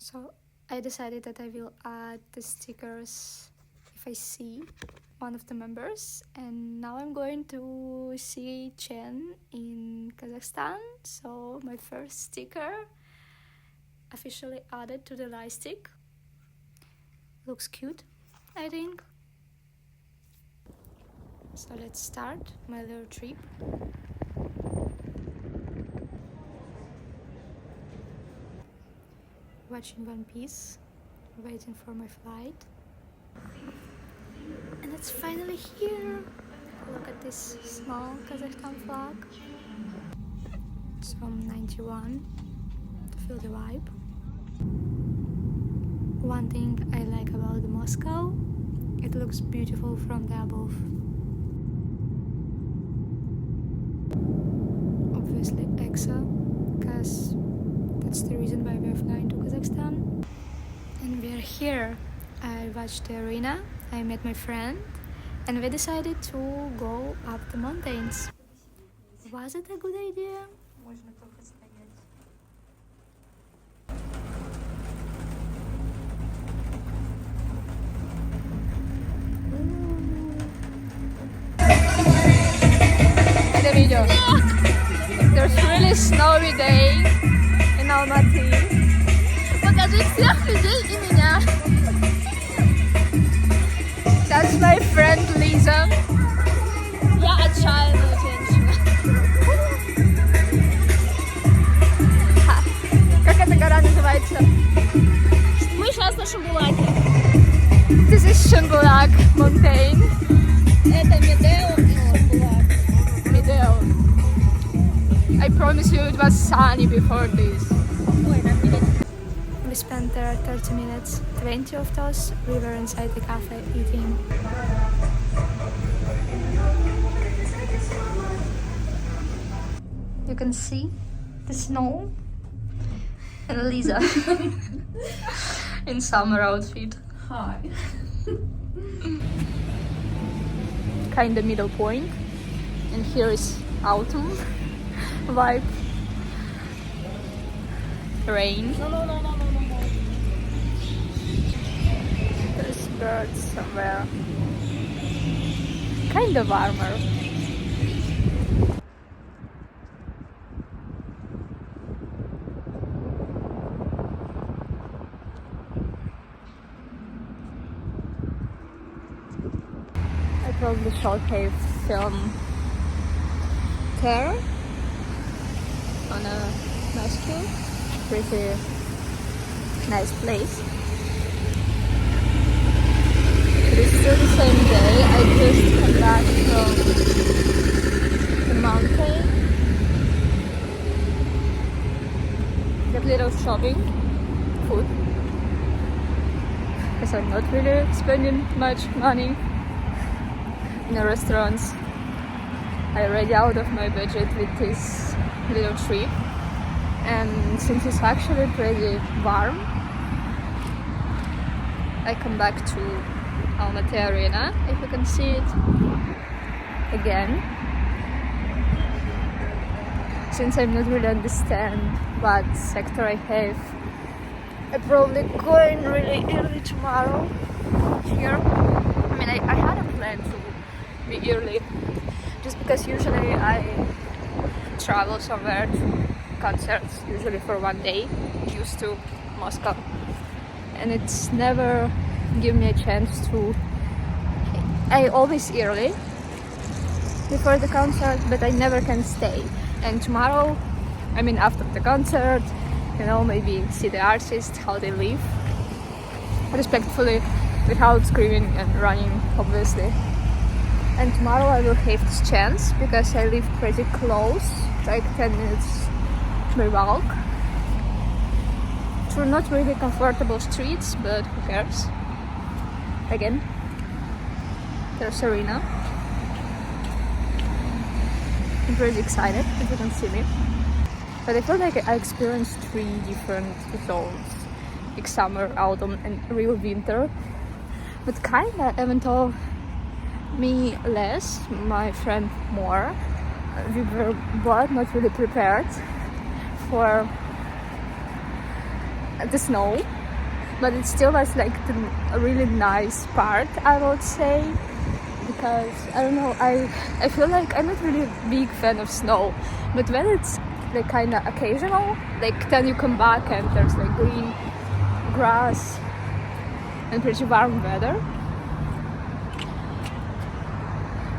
So I decided that I will add the stickers if I see one of the members, and now I'm going to see Chen in Kazakhstan. So my first sticker officially added to the light stick. Looks cute, I think. So let's start my little trip. Watching One Piece, waiting for my flight. And it's finally here! Look at this small Kazakhstan flag. It's from NintyOne, to feel the vibe. One thing I like about Moscow, it looks beautiful from the above. Obviously Exo, because that's the reason why we're flying to Kazakhstan. And we're here. I watched the arena, I met my friend, and we decided to go up the mountains. Was it a good idea? The video. There's really snowy day in Almaty. Покажи всех людей и меня. That's my friend Lisa. Я отчаянная женщина. Как эта гора называется? Мы сейчас на Шамбулаке. This is Шамбулак mountain. Это Медео и Шамбулак. Медео. I promise you it was sunny before this. We spent there 30 minutes. 20 of those we were inside the cafe eating. You can see the snow and Lisa in summer outfit. Hi. Kinda middle point, and here is autumn vibe. Rain. No. There's birds somewhere. Kind of warmer. I probably should have filmed there on a Moscow. Pretty nice place. It is still the same day. I just come back from the mountain. Get little shopping, food. Because I'm not really spending much money in the restaurants. I'm already out of my budget with this little trip. And since it's actually pretty warm, I come back to Almaty Arena, if you can see it again. Since I not really understand what sector I have, I'm probably going really early tomorrow here. I mean, I hadn't planned to be early, just because usually I travel somewhere to concerts, usually for one day, used to Moscow, and it's never give me a chance to. I always early before the concert, but I never can stay. And tomorrow, I mean after the concert, you know, maybe see the artist, how they live, respectfully, without screaming and running, obviously. And tomorrow I will have this chance because I live pretty close, like 10 minutes by walk, through not really comfortable streets, but who cares. Again, there's arena. I'm pretty excited, if you can see me. But I feel like I experienced 3 different zones, like summer, autumn, and real winter. But kinda, even though me less, my friend more, we were both not really prepared for the snow, but it still was like a really nice part, I would say, because I don't know, I feel like I'm not really a big fan of snow, but when it's like kind of occasional, like then you come back and there's like green grass and pretty warm weather,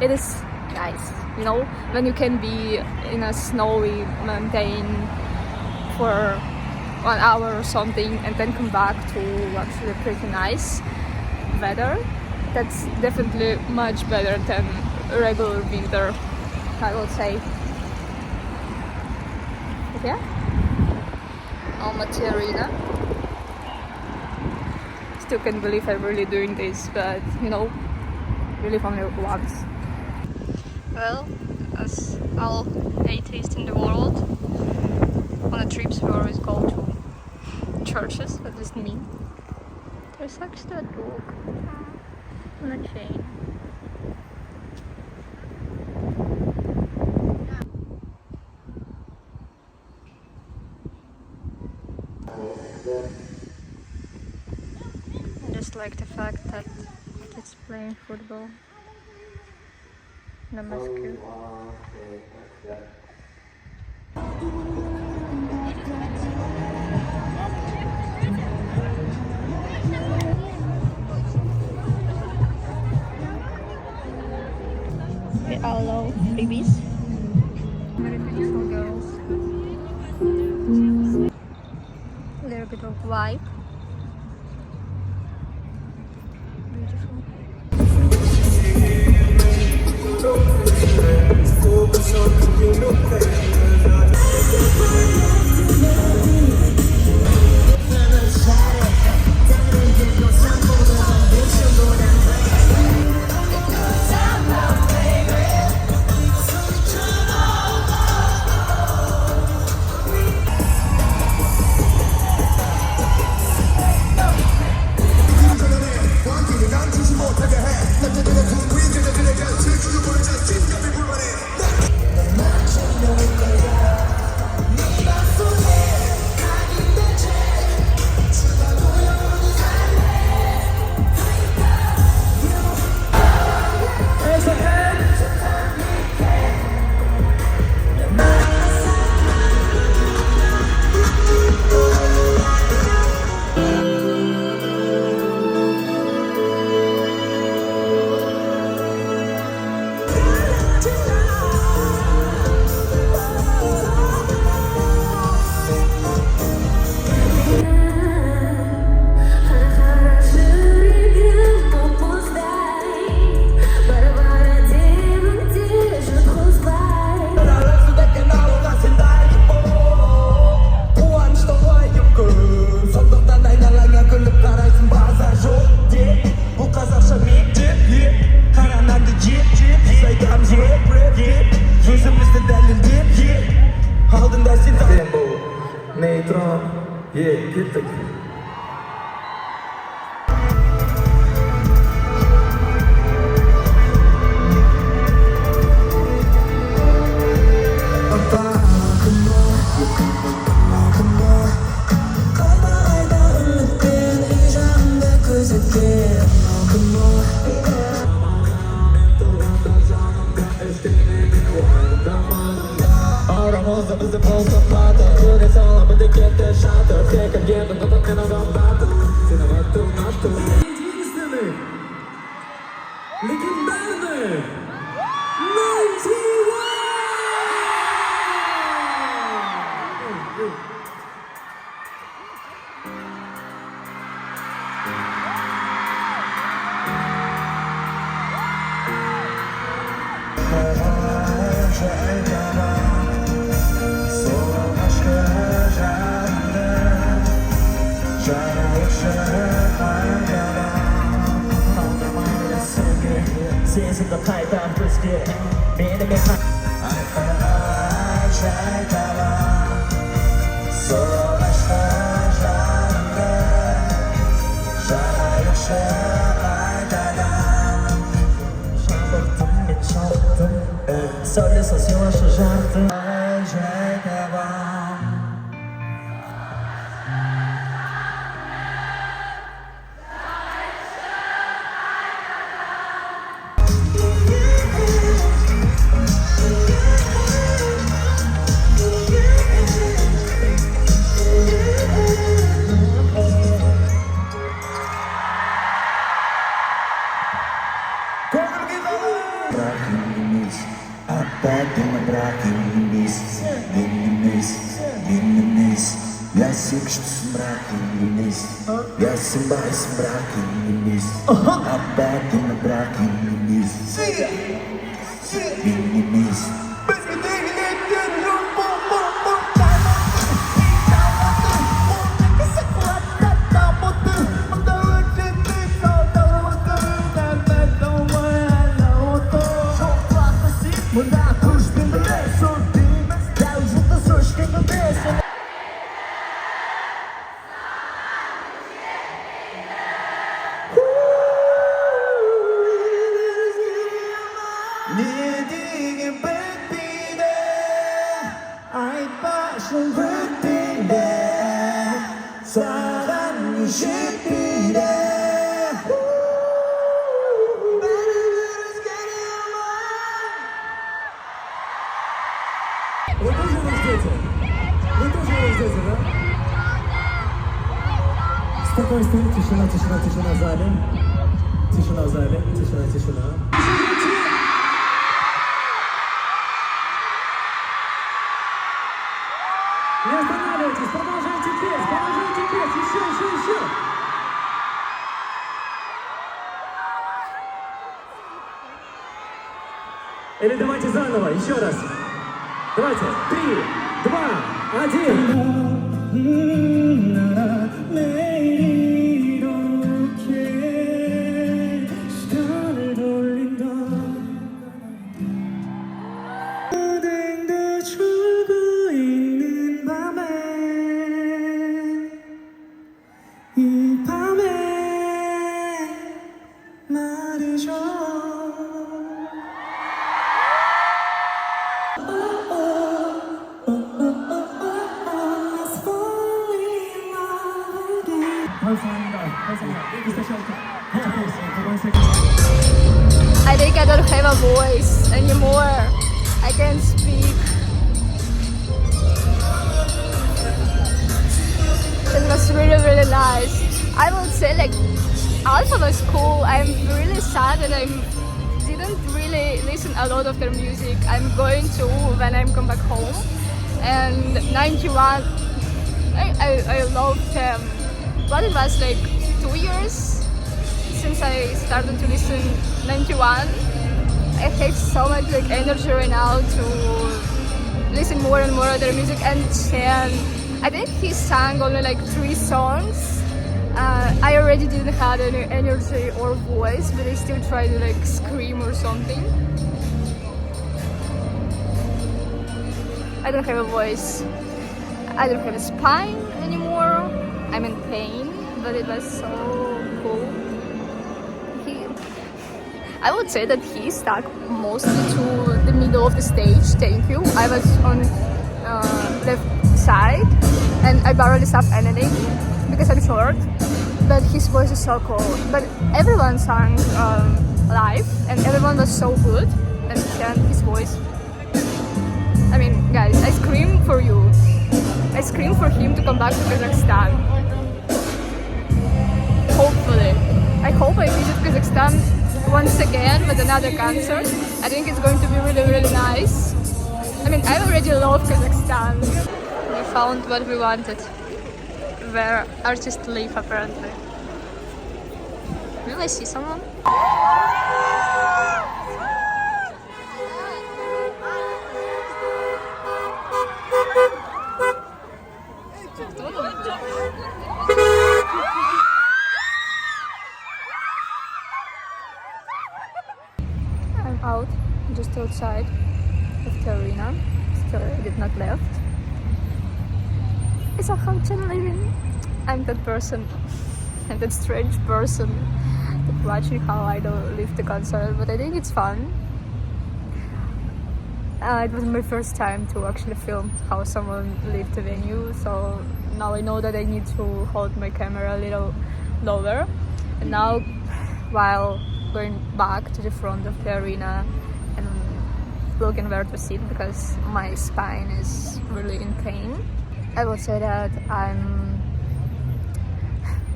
it is nice, you know, when you can be in a snowy mountain for 1 hour or something and then come back to actually pretty nice weather. That's definitely much better than regular winter, I would say. But yeah, Almaty Arena. Still can't believe I'm really doing this, but you know, really only once. Well, as all atheists in the world, on the trips we always go to churches, at least me. There's actually a dog on a chain. I just like the fact that it's playing football. Namaskar. We allow babies. Very beautiful girls. A little bit of vibe. Beautiful. Gittik. Legendarny NintyOne! Season the pipe and brisket. Being a bit Sorry, so希望是这样的。Smrakin minis, ja sembah smrakin minis, abakin nabrakin minis, minis. Вы тоже нас дети? Вы тоже нас дети, да? Спокойствие, тишина, тишина, тишина в зале. Тишина в зале, тишина, тишина. Не останавливайтесь, продолжайте петь, еще. Или давайте заново, еще раз. Давайте, 3, 2, 1. I think I don't have a voice anymore. I can't speak. It was really nice. I would say like Alpha was cool. I'm really sad that I didn't really listen a lot of their music. I'm going to when I come back home. And NintyOne, I loved them. But it was like 2 years since I started to listen NintyOne. I have so much like energy right now to listen more and more of their music. And CHEN, I think he sang only like 3 songs. I already didn't have any energy or voice, but I still tried to like scream or something. I don't have a voice. I don't have a spine anymore. I'm in pain, but it was so cool. I would say that he stuck mostly to the middle of the stage. Thank you. I was on left side and I barely stopped anything because I'm short. But his voice is so cool. But everyone sang live and everyone was so good. And CHEN, his voice. I mean, guys, I scream for you. I scream for him to come back to Kazakhstan. Hopefully. I hope I visit Kazakhstan once again with another concert. I think it's going to be really nice. I mean, I already love Kazakhstan. We found what we wanted. Where artists live, apparently. Will I see someone? I'm out, just outside of the arena. Still, I did not left. It's a CHEN living. I'm that person. I'm that strange person watching how I don't leave the concert, but I think it's fun. It was my first time to actually film how someone leave the venue, so now I know that I need to hold my camera a little lower. And now, while going back to the front of the arena and looking where to sit because my spine is really in pain, I will say that I'm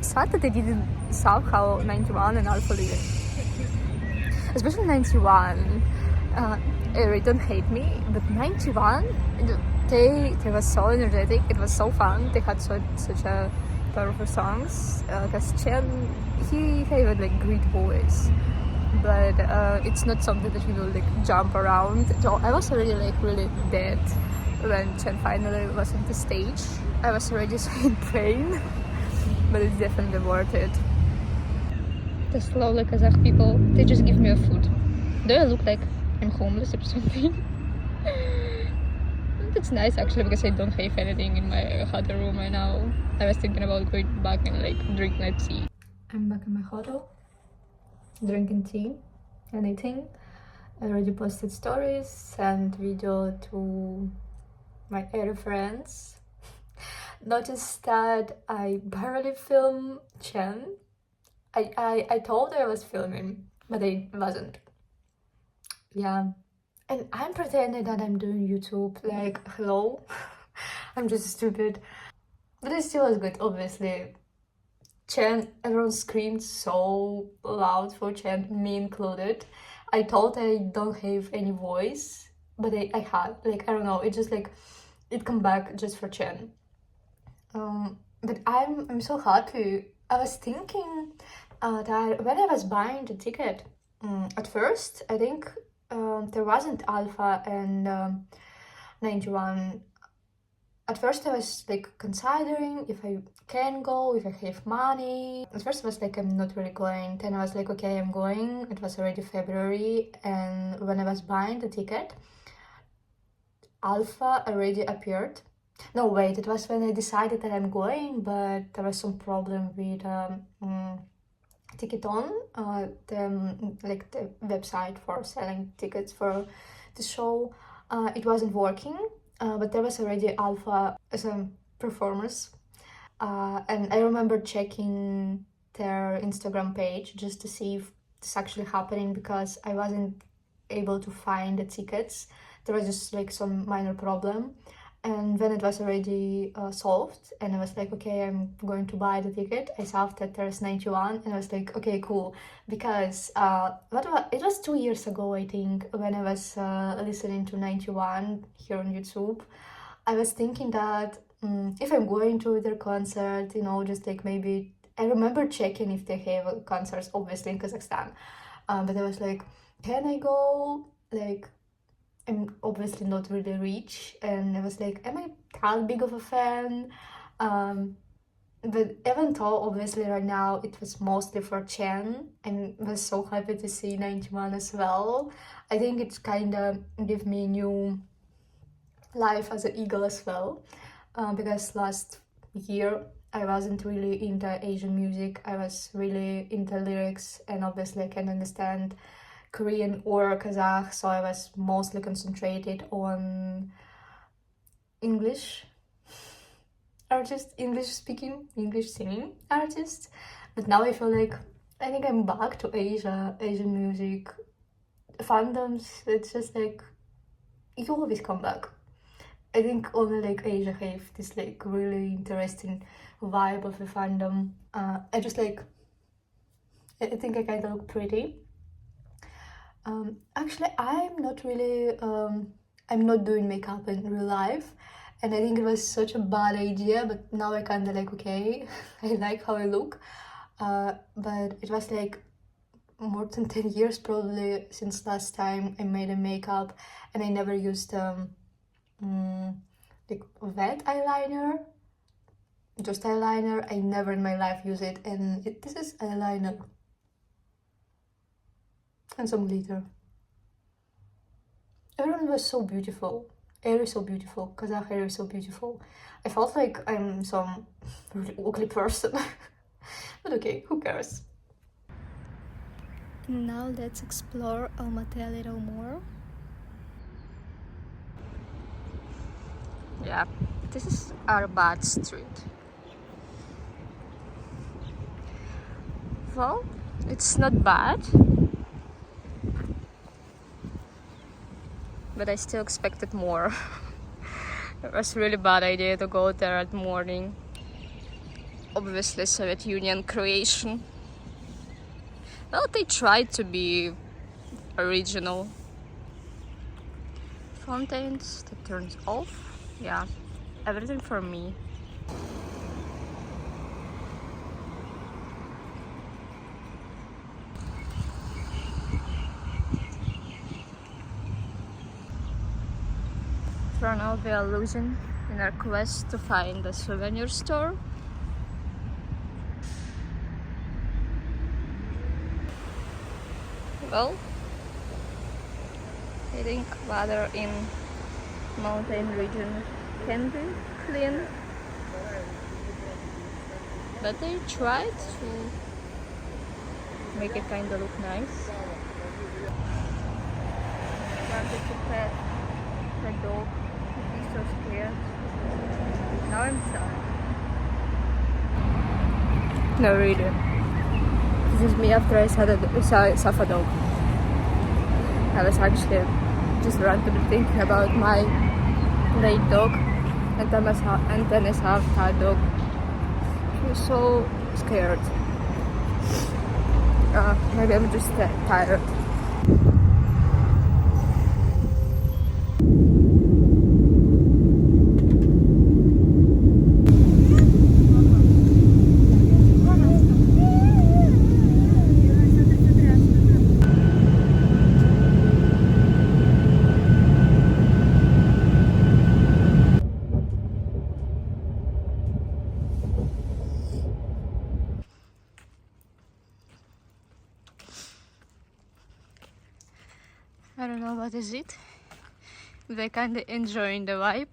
sad that I didn't somehow NintyOne and Alpha live. Especially NintyOne. Really don't hate me, but NintyOne, they were so energetic. It was so fun. They had such a powerful songs. Because Chen, he had like great voice, but it's not something that you will like jump around. So I was already like really dead when Chen finally was on the stage. I was already so in pain, but it's definitely worth it. The slowly Kazakh people, they just give me a food. Do I look like I'm homeless or something? That's nice actually, because I don't have anything in my hotel room right now. I was thinking about going back and like drink my tea. I'm back in my hotel, drinking tea and eating. I already posted stories, sent video to my area friends. Noticed that I barely film Chen. I told I was filming, but I wasn't. Yeah. And I'm pretending that I'm doing YouTube, like, hello? I'm just stupid. But it still was good, obviously. Chen, everyone screamed so loud for Chen, me included. I thought I don't have any voice, but I had, like, I don't know, it just like, it come back just for Chen. But I'm so happy. I was thinking that when I was buying the ticket, at first, I think there wasn't Alpha and NintyOne. At first I was like considering if I can go, if I have money. At first I was like, I'm not really going. Then I was like, okay, I'm going. It was already February, and when I was buying the ticket, Alpha already appeared. No, wait, it was when I decided that I'm going, but there was some problem with NintyOne, the website for selling tickets for the show. It wasn't working, but there was already Alpha as a performers, and I remember checking their Instagram page just to see if this actually happening, because I wasn't able to find the tickets. There was just like some minor problem. And when it was already solved, and I was like, okay, I'm going to buy the ticket, I saw that there's NintyOne, and I was like, okay, cool. Because it was 2 years ago, I think, when I was listening to NintyOne here on YouTube. I was thinking that if I'm going to their concert, you know, just like maybe, I remember checking if they have concerts, obviously in Kazakhstan. But I was like, can I go? Like, I'm obviously not really rich, and I was like, am I that big of a fan? But even though obviously right now it was mostly for Chen, and was so happy to see NintyOne as well. I think it's kind of give me new life as an eagle as well, because last year I wasn't really into Asian music. I was really into lyrics, and obviously I can understand Korean or Kazakh, so I was mostly concentrated on English artists, English speaking, English singing artists. But now I feel like I think I'm back to Asian music fandoms. It's just like you always come back. I think only like Asia have this like really interesting vibe of the fandom. I just like, I think I kind of look pretty. Actually, I'm not really, I'm not doing makeup in real life, and I think it was such a bad idea, but now I kind of like, okay, I like how I look, but it was like more than 10 years probably since last time I made a makeup, and I never used like wet eyeliner, just eyeliner. I never in my life use it, and this is eyeliner. And some glitter. Everyone was so beautiful. Air is so beautiful. Kazakh hair is so beautiful. I felt like I'm some really ugly person. But okay, who cares? Now let's explore Almaty a little more. Yeah, this is Arbat Street. Well, it's not bad, but I still expected more. It was a really bad idea to go there at morning. Obviously Soviet Union creation. Well, they tried to be original. Fountains that turns off. yeah, everything for me. For now we are losing in our quest to find a souvenir store. Well, I think water in mountain region can be clean, but I tried to make it kind of look nice. Wanted to pet the dog, he's so scared. Now I'm sad. No, really. This is me after I saw a dog. I was actually just randomly thinking about my late dog, and then I saw her dog. She was so scared. Maybe I'm just tired. I don't know what is it, but I kinda enjoying the vibe.